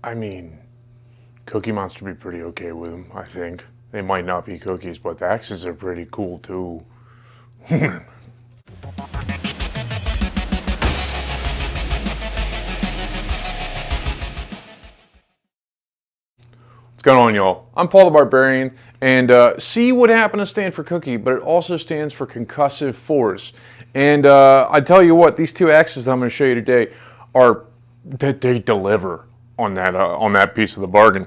I mean, Cookie Monster would be pretty okay with them, I think. They might not be cookies, but the axes are pretty cool too. What's going on, y'all? I'm Paul the Barbarian, and C would happen to stand for cookie, but it also stands for concussive force. And I tell you what, these two axes that I'm going to show you today they deliver on that piece of the bargain.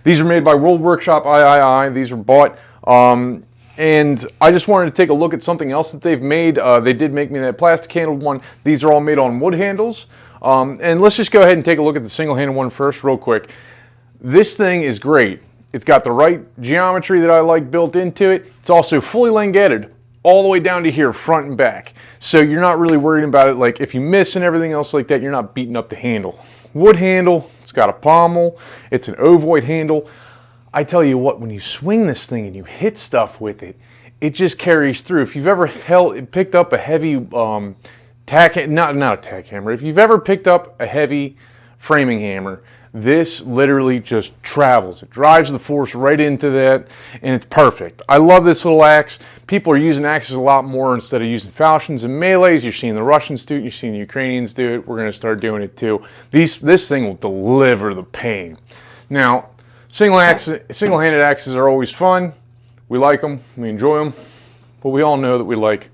These are made by World Workshop III. These are bought, and I just wanted to take a look at something else that they've made. They did make me that plastic handled one. These are all made on wood handles, and let's just go ahead and take a look at the single handed one first, real quick. This thing is great. It's got the right geometry that I like built into it. It's also fully langetted all the way down to here, front and back. So you're not really worried about it. Like if you miss and everything else like that, you're not beating up the handle. Wood handle, it's got a pommel, it's an ovoid handle. I tell you what, when you swing this thing and you hit stuff with it, it just carries through. If you've ever picked up a heavy tack, not a tack hammer, if you've ever picked up a heavy framing hammer, this literally just travels. It drives the force right into that, and it's perfect. I love this little axe. People are using axes a lot more instead of using falchions and melees. You're seeing the Russians do it. You're seeing the Ukrainians do it. We're going to start doing it too. This thing will deliver the pain. Now, single-handed axes are always fun. We like them. We enjoy them. But we all know that we like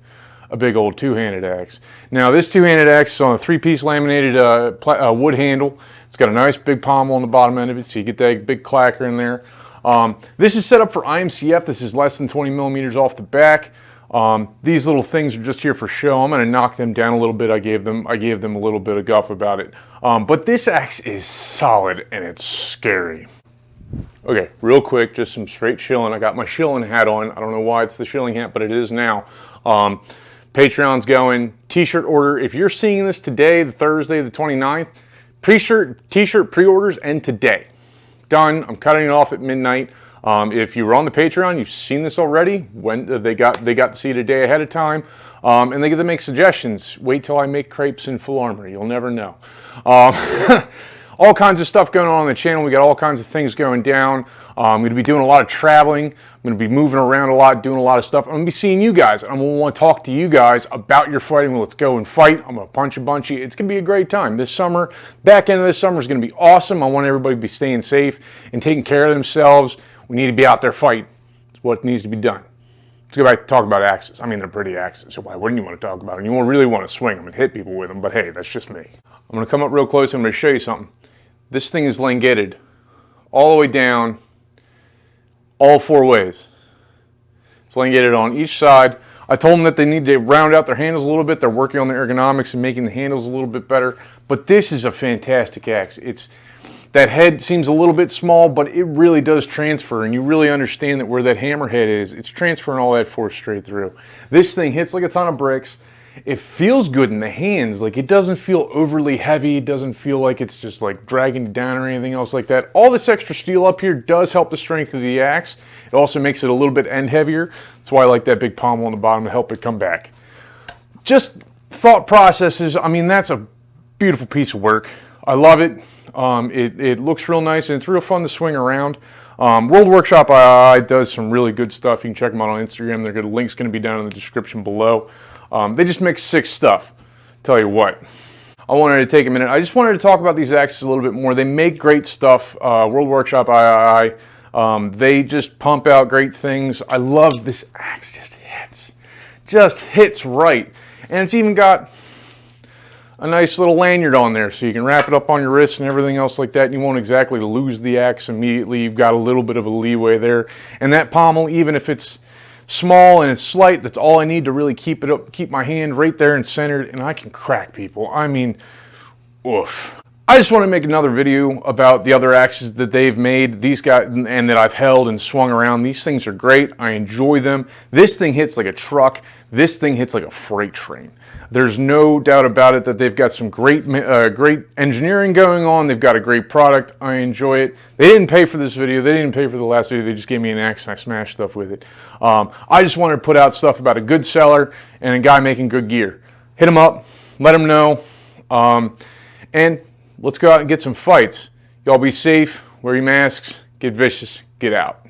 a big old two-handed axe. Now, this two-handed axe is on a three-piece laminated wood handle. It's got a nice big pommel on the bottom end of it, so you get that big clacker in there. This is set up for IMCF. This is less than 20 millimeters off the back. These little things are just here for show. I'm going to knock them down a little bit. I gave them a little bit of guff about it. But this axe is solid and it's scary. Okay, real quick, just some straight shilling. I got my shilling hat on. I don't know why it's the shilling hat, but it is now. Patreon's going. T-shirt order. If you're seeing this today, the Thursday, the 29th, T-shirt pre-orders end today. Done. I'm cutting it off at midnight. If you were on the Patreon, you've seen this already. When they got to see it a day ahead of time, and they get to make suggestions. Wait till I make crepes in full armor. You'll never know. All kinds of stuff going on the channel. We got all kinds of things going down. I'm going to be doing a lot of traveling. I'm going to be moving around a lot, doing a lot of stuff. I'm going to be seeing you guys. I'm going to want to talk to you guys about your fighting. Let's go and fight. I'm going to punch a bunch of you. It's going to be a great time. This summer, back end of this summer is going to be awesome. I want everybody to be staying safe and taking care of themselves. We need to be out there fighting. It's what needs to be done. Let's go back to talk about axes. I mean, they're pretty axes, so why wouldn't you want to talk about them? You really want to swing them and hit people with them, but hey, that's just me. I'm going to come up real close. I'm going to show you something. This thing is langetted all the way down, all four ways. It's langetted on each side. I told them that they need to round out their handles a little bit. They're working on the ergonomics and making the handles a little bit better. But this is a fantastic axe. That head seems a little bit small, but it really does transfer, and you really understand that where that hammer head is, it's transferring all that force straight through. This thing hits like a ton of bricks. It feels good in the hands. Like, it doesn't feel overly heavy. It doesn't feel like it's just like dragging you down or anything else like that. All this extra steel up here does help the strength of the axe. It also makes it a little bit end heavier. That's why I like that big pommel on the bottom to help it come back. Just thought processes. I mean, that's a beautiful piece of work. I love it. It looks real nice, and it's real fun to swing around. World Workshop II does some really good stuff. You can check them out on Instagram. The link's going to be down in the description below. They just make sick stuff. Tell you what, I wanted to take a minute. I just wanted to talk about these axes a little bit more. They make great stuff. World Workshop II, they just pump out great things. I love this axe. Just hits right, and it's even got a nice little lanyard on there, so you can wrap it up on your wrist and everything else like that, and you won't exactly lose the axe immediately. You've got a little bit of a leeway there, and that pommel, even if it's small and it's slight, that's all I need to really keep it up, keep my hand right there and centered, and I can crack people. I mean, oof. I just want to make another video about the other axes that they've made, these guys, and that I've held and swung around. These things are great. I enjoy them. This thing hits like a truck. This thing hits like a freight train. There's no doubt about it that they've got some great engineering going on. They've got a great product. I enjoy it. They didn't pay for this video. They didn't pay for the last video. They just gave me an axe and I smashed stuff with it. I just wanted to put out stuff about a good seller and a guy making good gear. Hit them up. Let them know. And let's go out and get some fights. Y'all be safe, wear your masks, get vicious, get out.